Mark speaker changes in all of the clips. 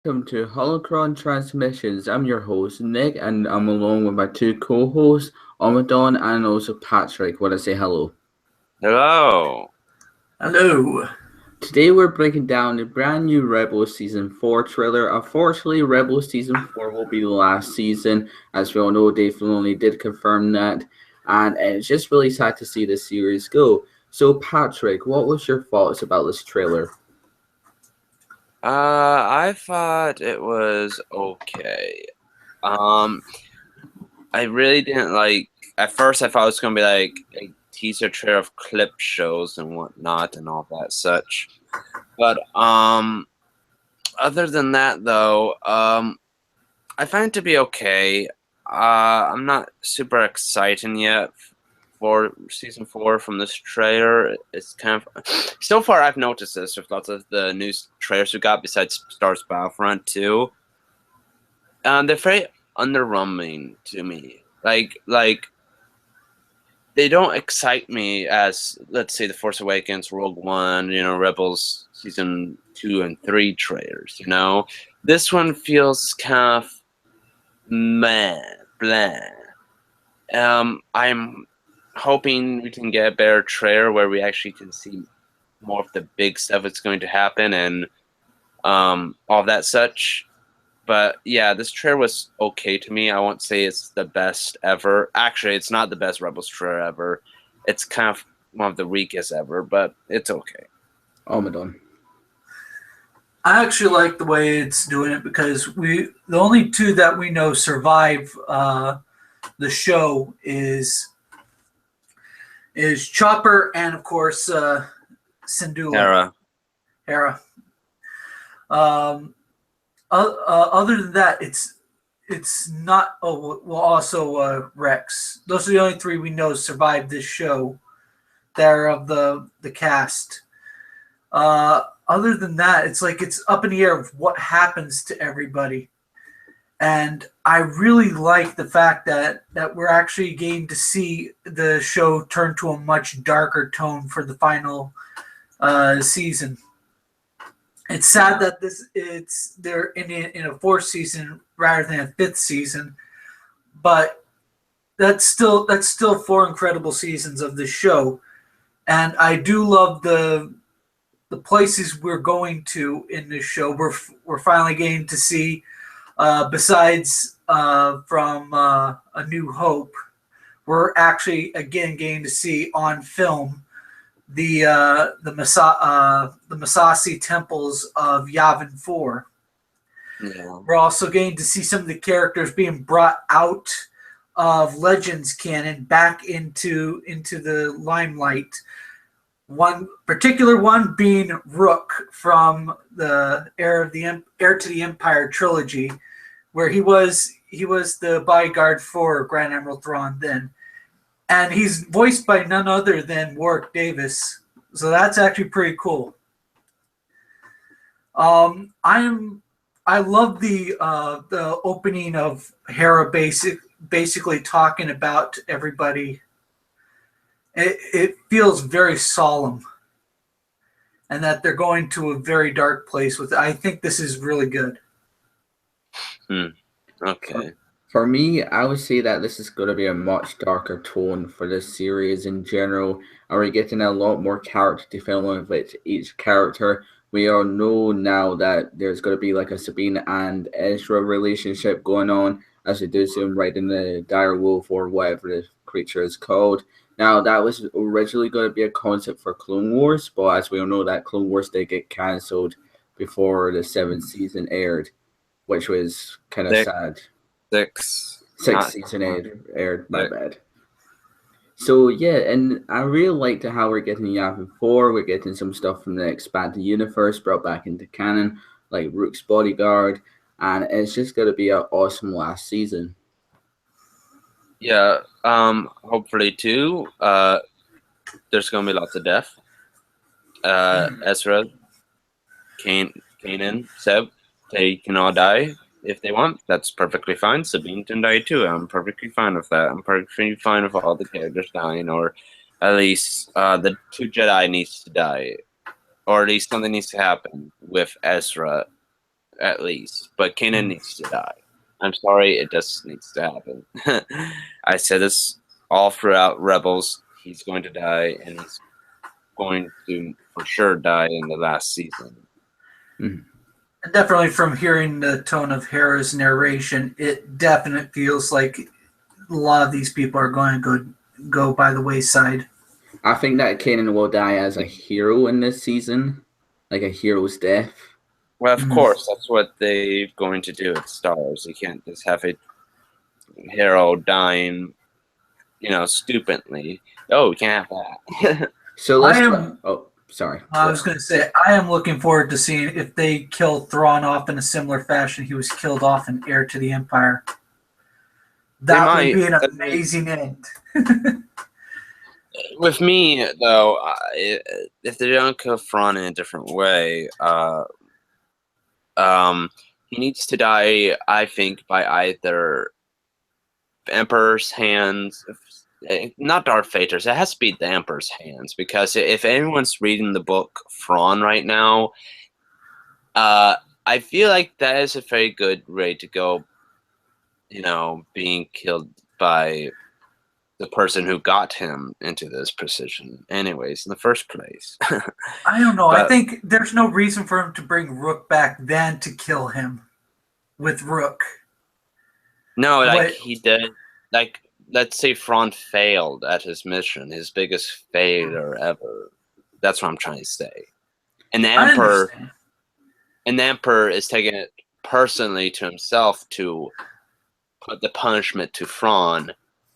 Speaker 1: welcome to Holocron Transmissions. I'm your host, Nick, and I'm along with my two co hosts, Amadon and also Patrick. Want to say hello?
Speaker 2: Hello.
Speaker 3: Hello.
Speaker 1: Today we're breaking down the brand new Rebels Season 4 trailer. Unfortunately, Rebels Season 4 will be the last season. As we all know, Dave Filoni did confirm that, and it's just really sad to see this series go. So, Patrick, what was your thoughts about this trailer?
Speaker 2: I thought it was okay. I really didn't like. At first, I thought it was gonna be like a teaser trailer of clip shows and whatnot and all that such. But other than that, though, I find it to be okay. I'm not super excited yet for season 4 from this trailer. It's kind of so far I've noticed this with lots of the new trailers we got besides Star Wars Battlefront 2. They're very underwhelming to me. Like they don't excite me as, let's say, The Force Awakens, Rogue One, Rebels season 2 and 3 trailers. This one feels kind of meh, blah. I'm hoping we can get a better trailer where we actually can see more of the big stuff that's going to happen and all that such. But yeah, this trailer was okay to me. I won't say it's the best ever. Actually, it's not the best Rebels trailer ever. It's kind of one of the weakest ever, but it's okay.
Speaker 1: Amadon.
Speaker 3: I actually like the way it's doing it because the only two that we know survive the show is Chopper and of course Syndulla. Hera. Other than that, it's not. Oh, well, also Rex. Those are the only three we know survived this show. They're of the cast. Other than that, it's like it's up in the air of what happens to everybody. And I really like the fact that we're actually getting to see the show turn to a much darker tone for the final season. It's sad that they're in a fourth season rather than a fifth season, but that's still 4 incredible seasons of this show, and I do love the places we're going to in this show. We're finally getting to see. Besides from A New Hope, we're actually again getting to see on film the Masasi temples of Yavin 4.
Speaker 2: Yeah.
Speaker 3: We're also getting to see some of the characters being brought out of Legends canon back into the limelight. One particular one being Rook from the Heir to the Empire trilogy, where he was the bodyguard for Grand Admiral Thrawn then, and he's voiced by none other than Warwick Davis. So that's actually pretty cool. I love the opening of Hera basically talking about everybody. It feels very solemn, and that they're going to a very dark place with it. I think this is really good.
Speaker 2: Okay.
Speaker 1: For me, I would say that this is going to be a much darker tone for this series in general, and we're getting a lot more character development with each character. We all know now that there's going to be like a Sabine and Ezra relationship going on, as we do see him right in the dire wolf or whatever the creature is called. Now, that was originally going to be a concept for Clone Wars, but as we all know, that Clone Wars did get cancelled before the seventh season aired, which was kind of sad. Sixth season aired, my bad. So yeah, and I really liked how we're getting Yavin 4, we're getting some stuff from the expanded universe brought back into canon, like Rook's bodyguard, and it's just gonna be an awesome last season.
Speaker 2: Yeah, hopefully too. There's gonna be lots of death. Ezra, Kanan, Seb, they can all die if they want. That's perfectly fine. Sabine can die too. I'm perfectly fine with that. I'm perfectly fine with all the characters dying, or at least the 2 Jedi needs to die, or at least something needs to happen with Ezra at least. But Kanan needs to die. I'm sorry, it just needs to happen. I said this all throughout Rebels. He's going to die, and he's going to for sure die in the last season.
Speaker 1: Mhm.
Speaker 3: And definitely from hearing the tone of Hera's narration, it definitely feels like a lot of these people are going to go by the wayside.
Speaker 1: I think that Kanan will die as a hero in this season, like a hero's death.
Speaker 2: Well, of course, that's what they're going to do at Star Wars. You can't just have a hero dying, stupidly. Oh, we can't have that.
Speaker 1: So let's. Sorry.
Speaker 3: I was going to say, I am looking forward to seeing if they kill Thrawn off in a similar fashion he was killed off in Heir to the Empire. That would be an amazing end.
Speaker 2: With me, though, if they don't kill Thrawn in a different way, he needs to die, I think, by either the Emperor's hands. Not Darth Vader's. It has to be the Emperor's hands, because if anyone's reading the book Thrawn right now, I feel like that is a very good way to go. Being killed by the person who got him into this position, anyways, in the first place.
Speaker 3: I don't know. I think there's no reason for him to bring Rook back than to kill him with Rook.
Speaker 2: No, like he did. Like, let's say Thrawn failed at his mission, his biggest failure ever. That's what I'm trying to say. And the Emperor is taking it personally to himself to put the punishment to Thrawn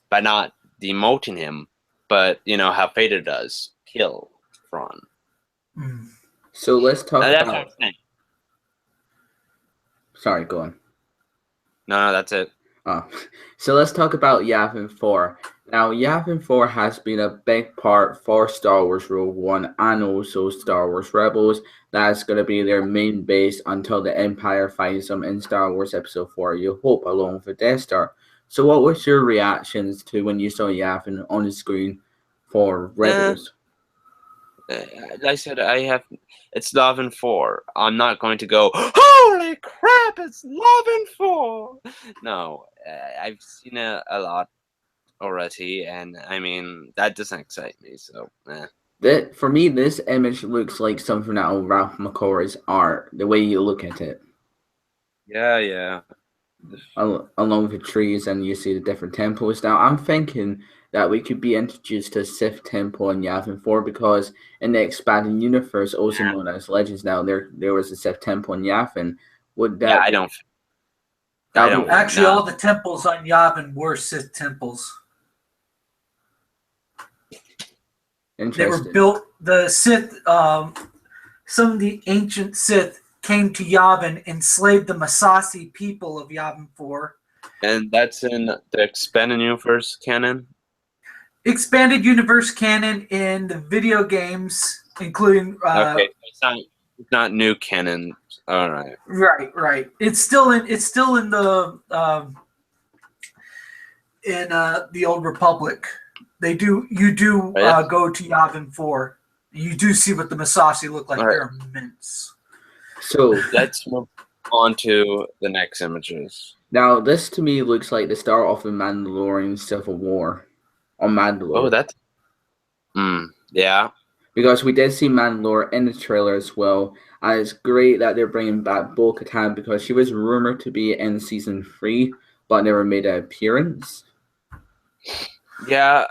Speaker 2: by not demoting him, but how Vader does, kill Thrawn.
Speaker 1: So let's talk
Speaker 2: that's
Speaker 1: about.
Speaker 2: what I'm saying.
Speaker 1: Sorry, go on.
Speaker 2: No, that's it.
Speaker 1: So let's talk about Yavin 4. Now, Yavin 4 has been a big part for Star Wars Rogue One and also Star Wars Rebels. That's going to be their main base until the Empire finds them in Star Wars Episode 4, you hope, along with the Death Star. So what was your reactions to when you saw Yavin on the screen for Rebels?
Speaker 2: Like I said, it's Yavin 4. I'm not going to go, holy crap, it's Yavin 4! No, I've seen it a lot already, and I mean, that doesn't excite me, so
Speaker 1: For me, this image looks like something out of Ralph McQuarrie's art, the way you look at it.
Speaker 2: Yeah.
Speaker 1: Along with the trees, and you see the different temples. Now, I'm thinking that we could be introduced to Sith Temple in Yavin 4, because in the expanded universe, also known as Legends now, there was a Sith Temple in Yavin. Would that?
Speaker 2: Yeah, I don't.
Speaker 3: Actually, all the temples on Yavin were Sith temples. They were built. The Sith, some of the ancient Sith came to Yavin, enslaved the Massassi people of Yavin 4.
Speaker 2: And that's in the expanded universe canon?
Speaker 3: Expanded universe canon in the video games, including...
Speaker 2: okay, it's not new canon. All right.
Speaker 3: Right. It's still in the Old Republic. You do go to Yavin 4. You do see what the Massassi look like. Right. They're immense.
Speaker 1: So
Speaker 2: let's move on to the next images.
Speaker 1: Now, this to me looks like the start of the Mandalorian Civil War on Mandalore.
Speaker 2: Oh, that's... yeah.
Speaker 1: Because we did see Mandalore in the trailer as well. And it's great that they're bringing back Bo-Katan, because she was rumored to be in Season 3, but never made an appearance.
Speaker 2: Yeah,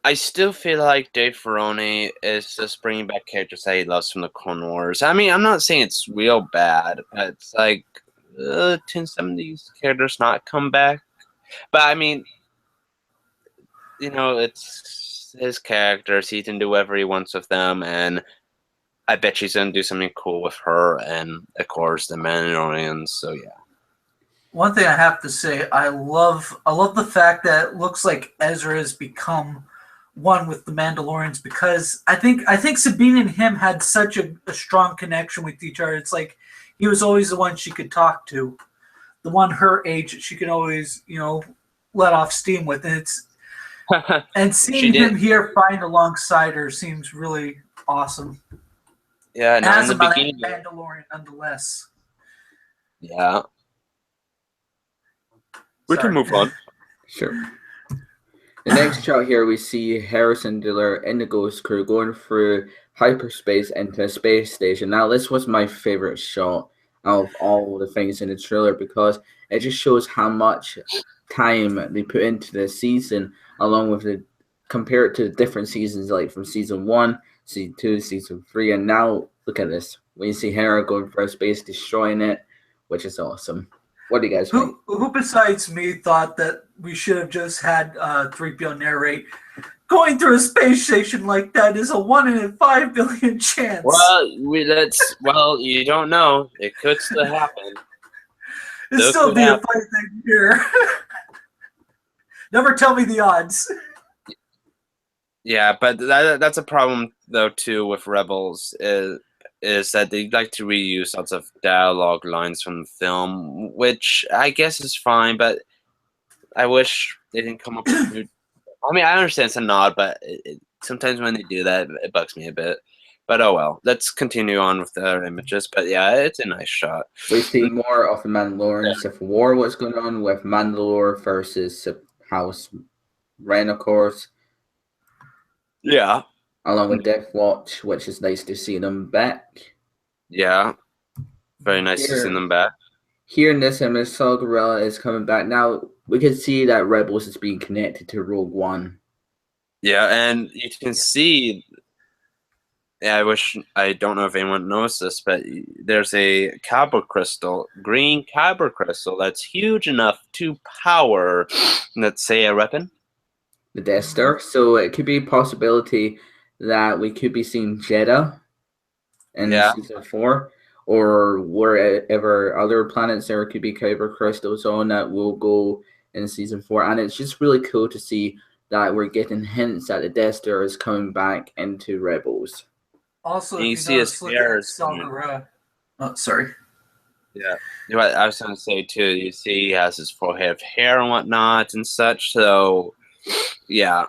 Speaker 2: I still feel like Dave Filoni is just bringing back characters that he loves from the Clone Wars. I mean, I'm not saying it's real bad, but it's like, can some of these characters not come back? But I mean, it's his characters. He can do whatever he wants with them, and I bet she's going to do something cool with her and, of course, the Mandalorians, so yeah.
Speaker 3: One thing I have to say, I love the fact that it looks like Ezra has become one with the Mandalorians, because I think Sabine and him had such a strong connection with each other. It's like he was always the one she could talk to, the one her age she could always let off steam with, and seeing him here fighting alongside her seems really awesome.
Speaker 2: Yeah,
Speaker 3: as in the beginning, Mandalorian nonetheless.
Speaker 2: Yeah. We
Speaker 3: Sorry.
Speaker 2: can move on.
Speaker 1: Sure. The next shot here, we see Harrison Diller, Indigo's crew, going through hyperspace into a space station. Now, this was my favorite shot of all the things in the trailer because it just shows how much time they put into the season, along with the compared to the different seasons, like from season 1, season 2, season 3, and now look at this. When you see Hera going for space, destroying it, which is awesome. What do you guys think?
Speaker 3: Who besides me thought that we should have just had 3PO narrate? Going through a space station like that is a 1 in 5 billion chance.
Speaker 2: Well, you don't know. It could still happen.
Speaker 3: It'd still be a fun thing here. Never tell me the odds.
Speaker 2: Yeah, but that's a problem though too with Rebels is that they like to reuse lots of dialogue lines from the film, which I guess is fine, but I wish they didn't come up with new. I mean, I understand it's a nod, but sometimes when they do that, it bugs me a bit. But oh well. Let's continue on with the other images. But yeah, it's a nice shot.
Speaker 1: We see more of the Mandalorian Civil War. What's going on with Mandalore versus House Ren, of course.
Speaker 2: Yeah.
Speaker 1: Along with Death Watch, which is nice to see them back.
Speaker 2: Yeah. Very nice to see them back.
Speaker 1: Here in this image, Saw Gerrera is coming back. Now, we can see that Rebels is being connected to Rogue One.
Speaker 2: Yeah, and you can see... Yeah, I don't know if anyone knows this, but there's a kyber crystal, green kyber crystal, that's huge enough to power, let's say, a weapon.
Speaker 1: The Death Star. So it could be a possibility that we could be seeing Jeddah in season 4, or wherever other planets there could be kyber crystals on that will go in season 4. And it's just really cool to see that we're getting hints that the Death Star is coming back into Rebels.
Speaker 3: Also, you see his hair. Oh, sorry.
Speaker 2: Yeah, what I was going to say too. You see, he has his full head of hair and whatnot and such. So, yeah,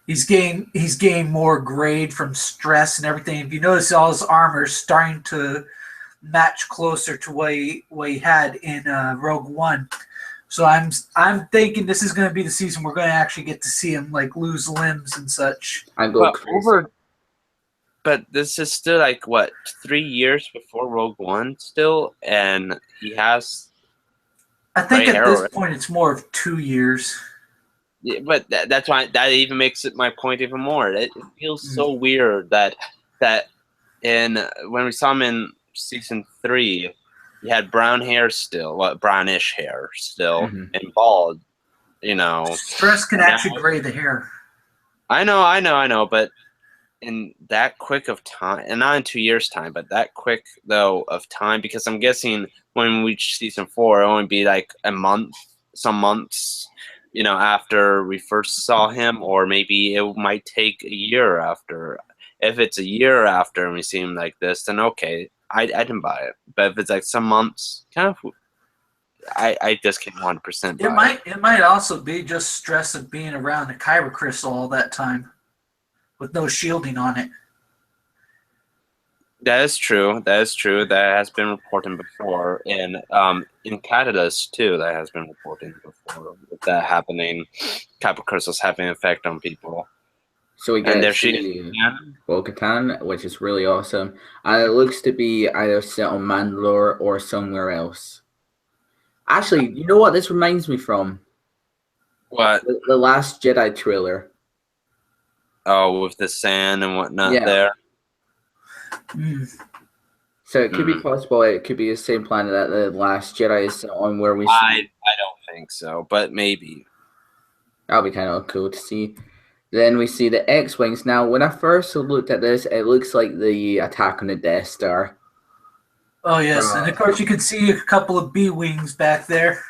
Speaker 3: he's gained more grade from stress and everything. If you notice, all his armor is starting to match closer to what he had in Rogue One. So I'm thinking this is going to be the season we're going to actually get to see him like lose limbs and such.
Speaker 2: But this is still like what 3 years before Rogue One still, and he has.
Speaker 3: I think at this point it's more of 2 years.
Speaker 2: Yeah, but that's why that even makes it my point even more. It feels so weird that when we saw him in season 3, he had brown hair still, brownish hair still, and bald. You know,
Speaker 3: stress can actually gray the hair.
Speaker 2: I know, but. In that quick of time, and not in 2 years' time, but that quick though of time, because I'm guessing when we reach season 4, it'll only be like a month, some months, after we first saw him, or maybe it might take a year after. If it's a year after and we see him like this, then okay, I didn't buy it. But if it's like some months, kind of, I just can't 100% buy it.
Speaker 3: It might also be just stress of being around the kyber crystal all that time, with no shielding on it.
Speaker 2: That is true. That has been reported before, and in Canada's too. That has been reported before. With that happening, kyber crystals having an effect on people.
Speaker 1: So we get Bo-Katan, which is really awesome. It looks to be either set on Mandalore or somewhere else. Actually, you know what this reminds me from?
Speaker 2: What?
Speaker 1: The Last Jedi trailer.
Speaker 2: Oh, with the sand and whatnot there.
Speaker 1: So it could be possible. It could be the same planet that the Last Jedi is on, where we.
Speaker 2: I don't think so, but maybe.
Speaker 1: That'll be kind of cool to see. Then we see the X-wings. Now, when I first looked at this, it looks like the attack on the Death Star.
Speaker 3: Oh yes, and of course you can see a couple of B-wings back there.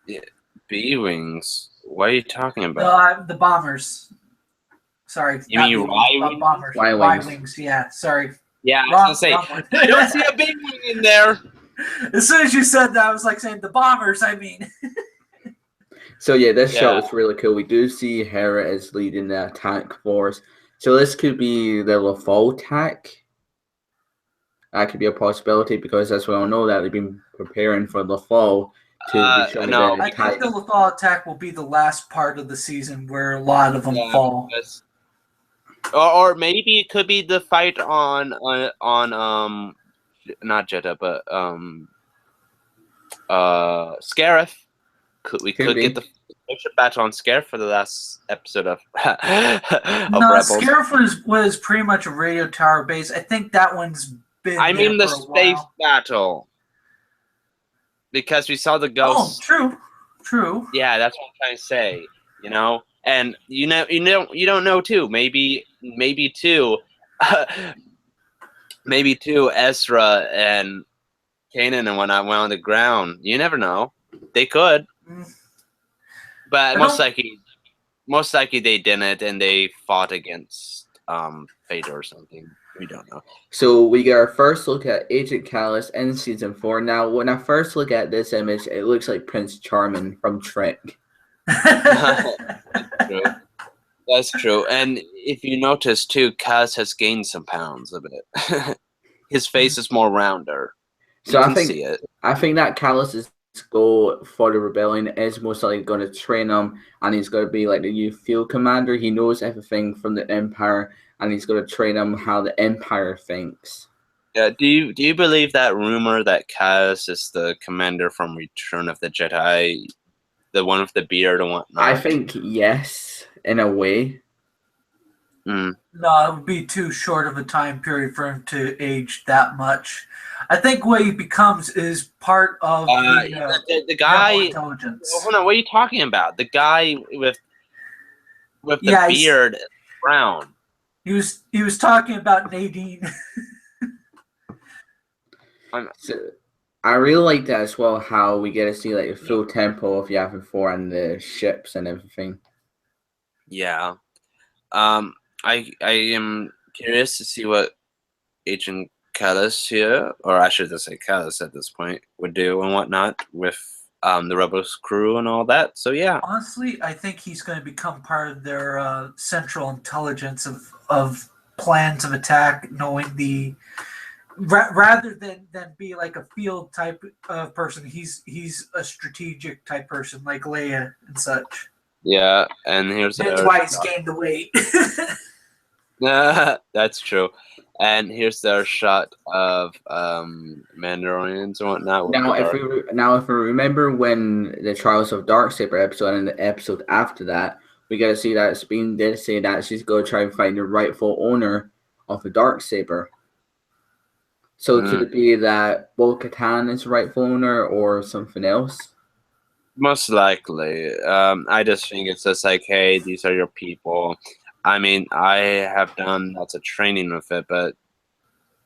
Speaker 2: Yeah, B-wings. What are you talking about?
Speaker 3: The bombers. Sorry.
Speaker 2: You mean Y-wings?
Speaker 3: Bombers. Y-wings, yeah, sorry.
Speaker 2: Yeah, I was going to say, I don't see a big wing in there.
Speaker 3: As soon as you said that, I was like saying the bombers, I mean.
Speaker 1: So yeah, this shot was really cool. We do see Hera is leading the attack force. So this could be the Lothal attack. that could be a possibility because, as we all know, that they've been preparing for the fall to be showing
Speaker 2: no,
Speaker 1: the
Speaker 3: I think the Lothal attack will be the last part of the season where a lot of them fall.
Speaker 2: because- or maybe it could be the fight on not Jeddah, but Scarif. We
Speaker 1: Could
Speaker 2: could
Speaker 1: be.
Speaker 2: get the spaceship battle on Scarif for the last episode of
Speaker 3: No,
Speaker 2: Rebels.
Speaker 3: Scarif was pretty much a radio tower base. I think that one's been.
Speaker 2: I mean the
Speaker 3: there for a
Speaker 2: space
Speaker 3: while.
Speaker 2: battle. Because we saw the
Speaker 3: Oh,
Speaker 2: ghosts.
Speaker 3: true.
Speaker 2: Yeah, that's what I'm trying to say. You know, and you don't know too. Maybe too. Maybe too. Ezra and Kanan and whatnot went on the ground. You never know. They could, but most likely they didn't, and they fought against Vader or something. We don't know.
Speaker 1: So we get our first look at Agent Kallus in season 4. Now, when I first look at this image, it looks like Prince Charming from Trek.
Speaker 2: True. That's true. And if you notice too, Kaz has gained some pounds a bit. His face is more rounder.
Speaker 1: So
Speaker 2: You can see it.
Speaker 1: I think that Kallus's goal for the rebellion is most likely going to train him, and he's going to be like the new field commander. He knows everything from the Empire, and he's going to train him how the Empire thinks.
Speaker 2: Yeah. Do you believe that rumor that Kaz is the commander from Return of the Jedi, the one with the beard and whatnot?
Speaker 1: I think yes, in a way.
Speaker 2: Mm.
Speaker 3: No, it would be too short of a time period for him to age that much. I think what he becomes is part of
Speaker 2: the guy.
Speaker 3: rebel intelligence.
Speaker 2: Hold on, what are you talking about? The guy with the
Speaker 3: Yeah,
Speaker 2: beard, and brown.
Speaker 3: He was talking about Nadine.
Speaker 1: So, I really like that as well, how we get to see like the full tempo of Yavin 4 and the ships and everything.
Speaker 2: Yeah. I am curious to see what Agent Kallus here, or I should just say Kallus at this point, would do and whatnot with the Rebels crew and all that. So yeah.
Speaker 3: Honestly, I think he's going to become part of their central intelligence of plans of attack, knowing the rather than be like a field type of person. He's a strategic type person like Leia and such.
Speaker 2: Yeah, and here's
Speaker 3: That's why he's gained the weight.
Speaker 2: That's true. And here's their shot of Mandalorians and whatnot.
Speaker 1: Now, if we remember when the Trials of Darksaber episode and the episode after that, we got to see that Sabine did say that she's going to try and find the rightful owner of the Darksaber. So could it be that Bo-Katan is the rightful owner or something else?
Speaker 2: Most likely. I just think it's just like, hey, these are your people. I mean, I have done lots of training with it, but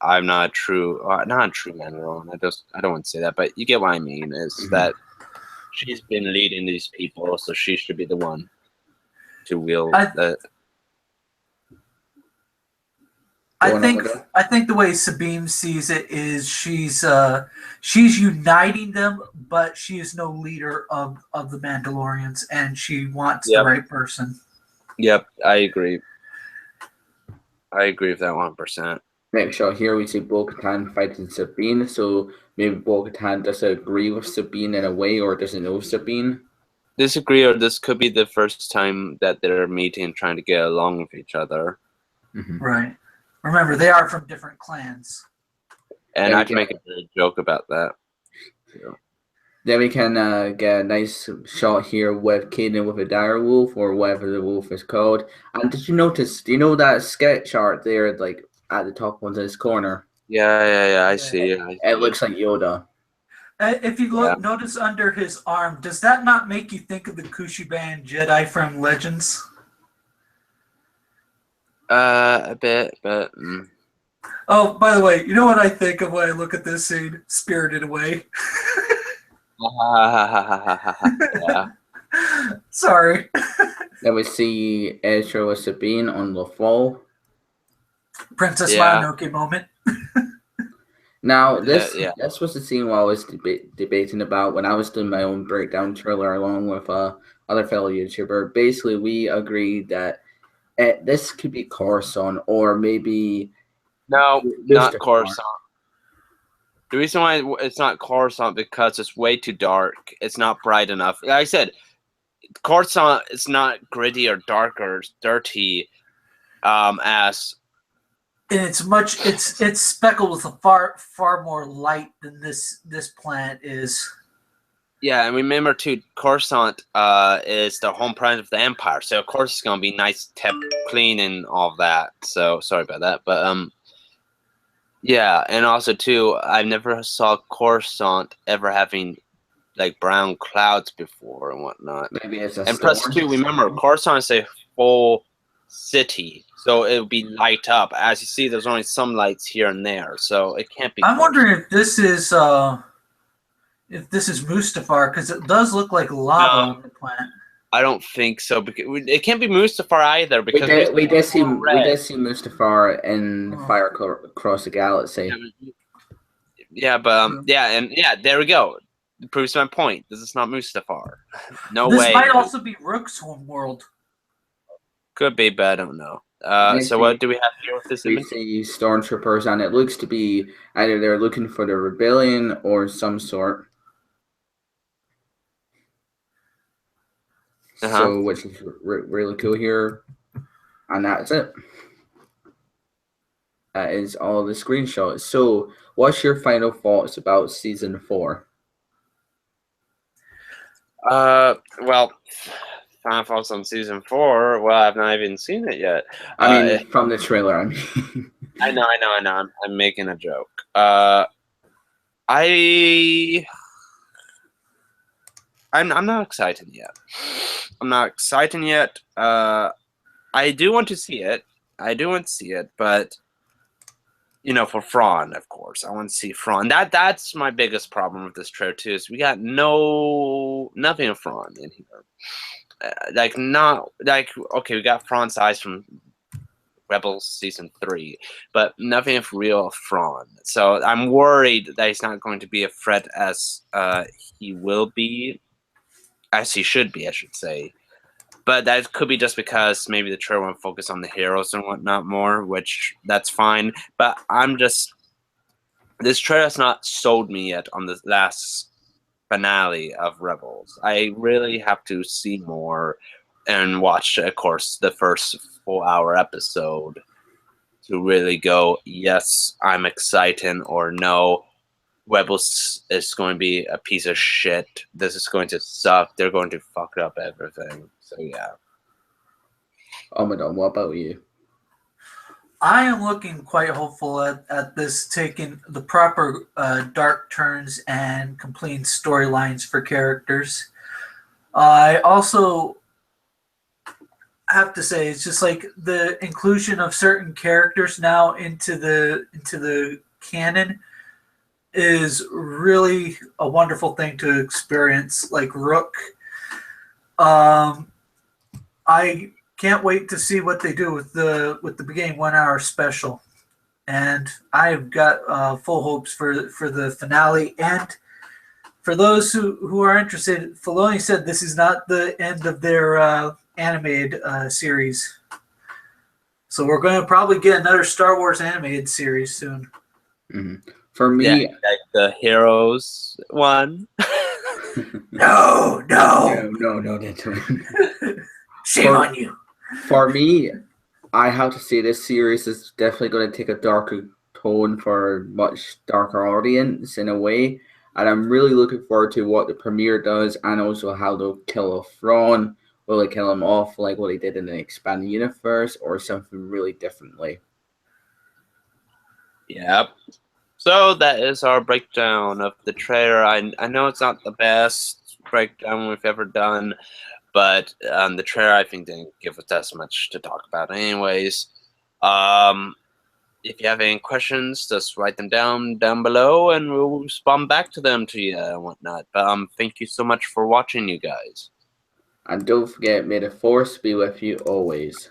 Speaker 2: I'm not a true Mandalorian. I don't want to say that, but you get what I mean. Is that she's been leading these people, so she should be the one to wield the.
Speaker 3: I think the way Sabine sees it is she's uniting them, but she is no leader of the Mandalorians, and she wants the right person.
Speaker 2: Yep, I agree. I agree with that 100%.
Speaker 1: Next shot here, we see Bo-Katan fighting Sabine. So maybe Bo-Katan doesn't agree with Sabine in a way, or doesn't know Sabine.
Speaker 2: Disagree, or this could be the first time that they're meeting and trying to get along with each other.
Speaker 1: Mm-hmm.
Speaker 3: Right. Remember, they are from different clans.
Speaker 2: And I can make a joke about that. Yeah.
Speaker 1: Then we can get a nice shot here with Kanan with a dire wolf, or whatever the wolf is called. And did you notice, do you know that sketch art there, like at the top one in this corner?
Speaker 2: Yeah, I see it.
Speaker 1: It looks like Yoda.
Speaker 3: If you look, notice under his arm, does that not make you think of the Kushiban Jedi from Legends?
Speaker 2: A bit, but.
Speaker 3: Oh, by the way, you know what I think of when I look at this scene? Spirited Away.
Speaker 2: Yeah.
Speaker 3: Sorry.
Speaker 1: Then we see Ezra with Sabine on Lothal.
Speaker 3: Princess Mononoke moment.
Speaker 1: Now, this was the scene where I was debating about when I was doing my own breakdown trailer along with other fellow YouTuber. Basically, we agreed that this could be Coruscant, or maybe...
Speaker 2: No, not Coruscant. The reason why it's not Coruscant because it's way too dark. It's not bright enough. Like I said, Coruscant is not gritty or dark or dirty as.
Speaker 3: And it's speckled with a far more light than this planet is.
Speaker 2: Yeah, and remember too, Coruscant is the home planet of the Empire, so of course it's gonna be nice, kept clean, and all of that. So sorry about that, but yeah, and also too, I never saw Coruscant ever having like brown clouds before and whatnot.
Speaker 1: Maybe it's a
Speaker 2: And plus
Speaker 1: storm.
Speaker 2: too, remember Coruscant is a full city, so it would be light up. As you see, there's only some lights here and there, so it can't be.
Speaker 3: I'm wondering if this is Mustafar, because it does look like lava on the planet.
Speaker 2: I don't think so, because it can't be Mustafar either. Because
Speaker 1: we did see Mustafar in Fire Across the Galaxy.
Speaker 2: Yeah, but there we go. It proves my point. This is not Mustafar. No
Speaker 3: this
Speaker 2: way.
Speaker 3: This might also be Rook's home world.
Speaker 2: Could be, but I don't know. So what do we have here with this image?
Speaker 1: We see stormtroopers, and it looks to be either they're looking for the rebellion or some sort. So, which is really cool here. And that's it. That is all the screenshots. So, what's your final thoughts about Season 4?
Speaker 2: Well, final thoughts on Season 4. Well, I've not even seen it yet.
Speaker 1: I mean, from the trailer, I mean.
Speaker 2: I know. I'm making a joke. I'm not excited yet. I do want to see it. But for Thrawn, of course, I want to see Thrawn. That's my biggest problem with this trailer too. Is we got nothing of Thrawn in here. Okay, we got Thrawn's eyes from Rebels Season 3, but nothing of real Thrawn. So I'm worried that he's not going to be a threat as he will be. As he should be, I should say. But that could be just because maybe the trailer won't focus on the heroes and whatnot more, which that's fine. But this trailer has not sold me yet on the last finale of Rebels. I really have to see more and watch, of course, the first 4-hour episode to really go, yes, I'm excited, or no, Rebels is going to be a piece of shit. This is going to suck. They're going to fuck up everything. So, yeah.
Speaker 1: Madon, what about you?
Speaker 3: I am looking quite hopeful at this taking the proper dark turns and completing storylines for characters. I also have to say it's just like the inclusion of certain characters now into the canon is really a wonderful thing to experience, like Rook. I can't wait to see what they do with the beginning 1 hour special, and I've got full hopes for the finale. And for those who are interested, Filoni said this is not the end of their animated series, so we're going to probably get another Star Wars animated series soon.
Speaker 1: Mm-hmm. For me,
Speaker 2: like the Heroes one.
Speaker 3: No. Shame on you.
Speaker 1: For me, I have to say this series is definitely going to take a darker tone for a much darker audience in a way, and I'm really looking forward to what the premiere does, and also how they'll kill off Thrawn. Will they kill him off like what they did in the expanded universe, or something really differently?
Speaker 2: Yep. So that is our breakdown of the trailer. I know it's not the best breakdown we've ever done, but the trailer I think didn't give us that much to talk about anyways. If you have any questions, just write them down below and we'll respond back to them to you and whatnot. But thank you so much for watching, you guys.
Speaker 1: And don't forget, may the Force be with you always.